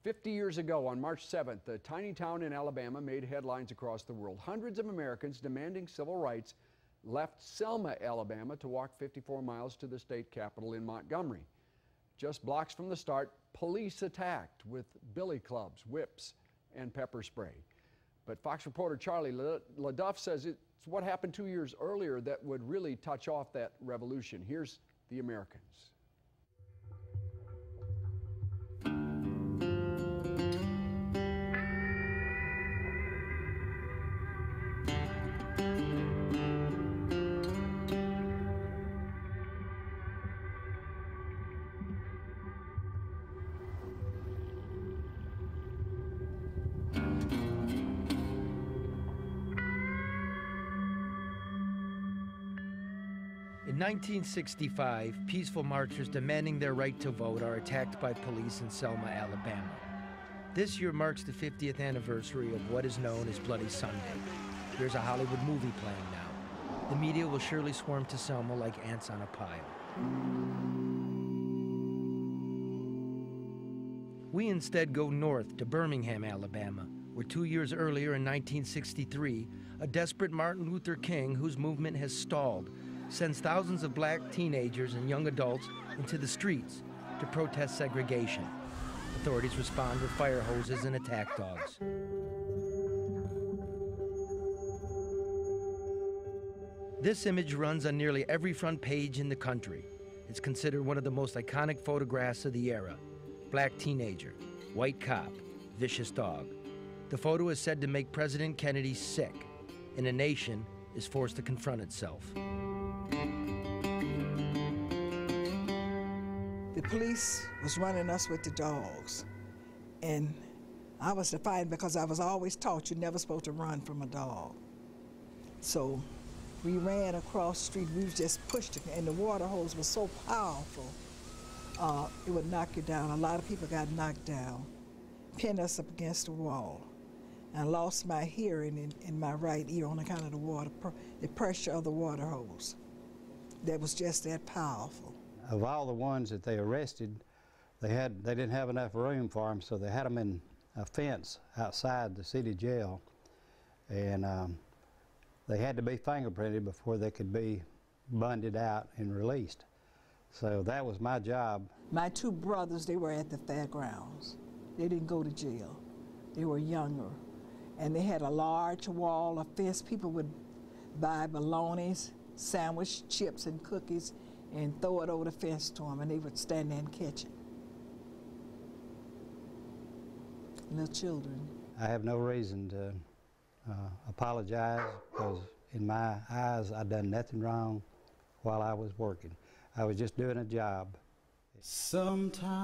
50 years ago, on March 7th, a tiny town in Alabama made headlines across the world. Hundreds of Americans demanding civil rights left Selma, Alabama, to walk 54 miles to the state capitol in Montgomery. Just blocks from the start, police attacked with billy clubs, whips, and pepper spray. But Fox reporter Charlie LaDuff says it's what happened 2 years earlier that would really touch off that revolution. Here's the Americans. In 1965, peaceful marchers demanding their right to vote are attacked by police in Selma, Alabama. This year marks the 50th anniversary of what is known as Bloody Sunday. There's a Hollywood movie playing now. The media will surely swarm to Selma like ants on a pile. We instead go north to Birmingham, Alabama, where 2 years earlier in 1963, a desperate Martin Luther King, whose movement has stalled, sends thousands of black teenagers and young adults into the streets to protest segregation. Authorities respond with fire hoses and attack dogs. This image runs on nearly every front page in the country. It's considered one of the most iconic photographs of the era. Black teenager, white cop, vicious dog. The photo is said to make President Kennedy sick, and a nation is forced to confront itself. The police was running us with the dogs, and I was defiant because I was always taught you're never supposed to run from a dog. So we ran across the street, we just pushed it, and the water hose was so powerful, it would knock you down. A lot of people got knocked down, pinned us up against the wall. I lost my hearing in my right ear on account of the pressure of the water hose. That was just that powerful. Of all the ones that they arrested, they didn't have enough room for them, so they had them in a fence outside the city jail, and they had to be fingerprinted before they could be bunded out and released. So that was my job. My two brothers, they were at the fairgrounds. They didn't go to jail. They were younger, and they had a large wall, a fence. People would buy bolognas, sandwich, chips, and cookies, and throw it over the fence to them, and they would stand there and catch it. Little children. I have no reason to apologize, because in my eyes, I'd done nothing wrong while I was working. I was just doing a job. Sometime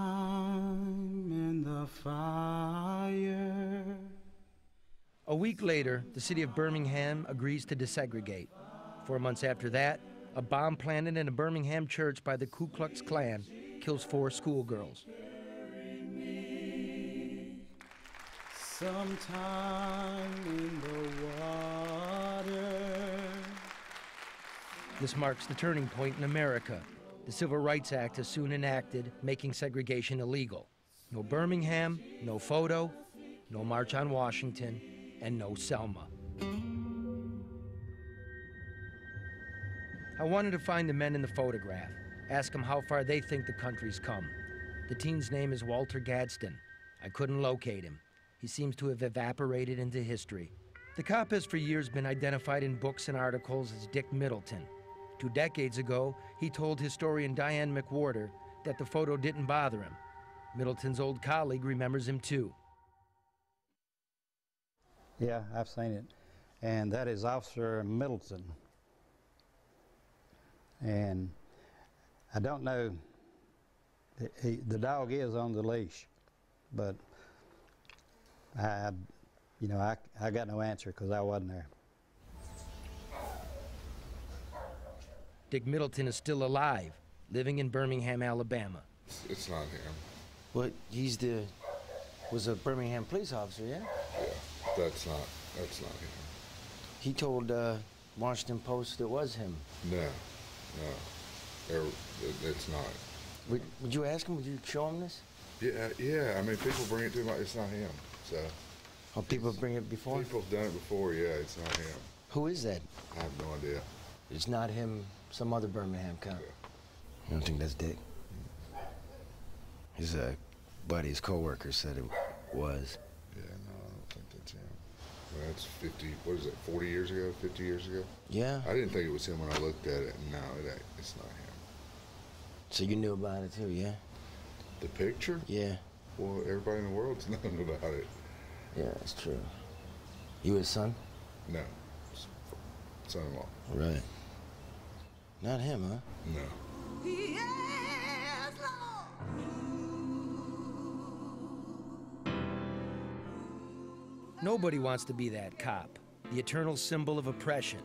in the fire. A week later, the city of Birmingham agrees to desegregate. 4 months after that, a bomb planted in a Birmingham church by the Ku Klux Klan kills 4 schoolgirls. Sometime in the water. This marks the turning point in America. The Civil Rights Act is soon enacted, making segregation illegal. No Birmingham, no photo, no March on Washington, and no Selma. I wanted to find the men in the photograph, ask them how far they think the country's come. The teen's name is Walter Gadsden. I couldn't locate him. He seems to have evaporated into history. The cop has for years been identified in books and articles as Dick Middleton. 2 decades ago, he told historian Diane McWhorter that the photo didn't bother him. Middleton's old colleague remembers him too. Yeah, I've seen it. And that is Officer Middleton. And I don't know, the dog is on the leash, but I got no answer because I wasn't there. Dick Middleton is still alive, living in Birmingham, Alabama. It's not him. Well, was a Birmingham police officer, yeah? Yeah, that's not him. He told Washington Post it was him. No, it's not. Would you ask him? Would you show him this? Yeah. I mean, people bring it to him like it's not him. So. Oh, people bring it before? People have done it before. Yeah, it's not him. Who is that? I have no idea. It's not him. Some other Birmingham cop. Yeah. You don't think that's Dick? His buddy, his co-worker said it was. Yeah, no, I don't think that's him. Well, that's 50. What is it? 40 years ago? 50 years ago? Yeah. I didn't think it was him when I looked at it. No, it's not him. So you knew about it too, yeah? The picture? Yeah. Well, everybody in the world's known about it. Yeah, that's true. You his son? No. Son-in-law. Right. Not him, huh? No. Nobody wants to be that cop, the eternal symbol of oppression.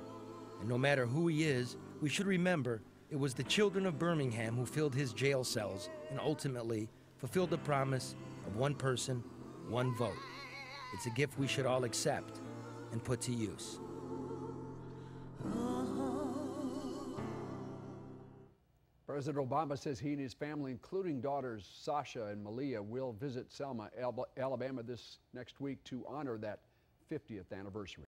And no matter who he is, we should remember it was the children of Birmingham who filled his jail cells and ultimately fulfilled the promise of one person, one vote. It's a gift we should all accept and put to use. President Obama says he and his family, including daughters Sasha and Malia, will visit Selma, Alabama this next week to honor that 50th anniversary.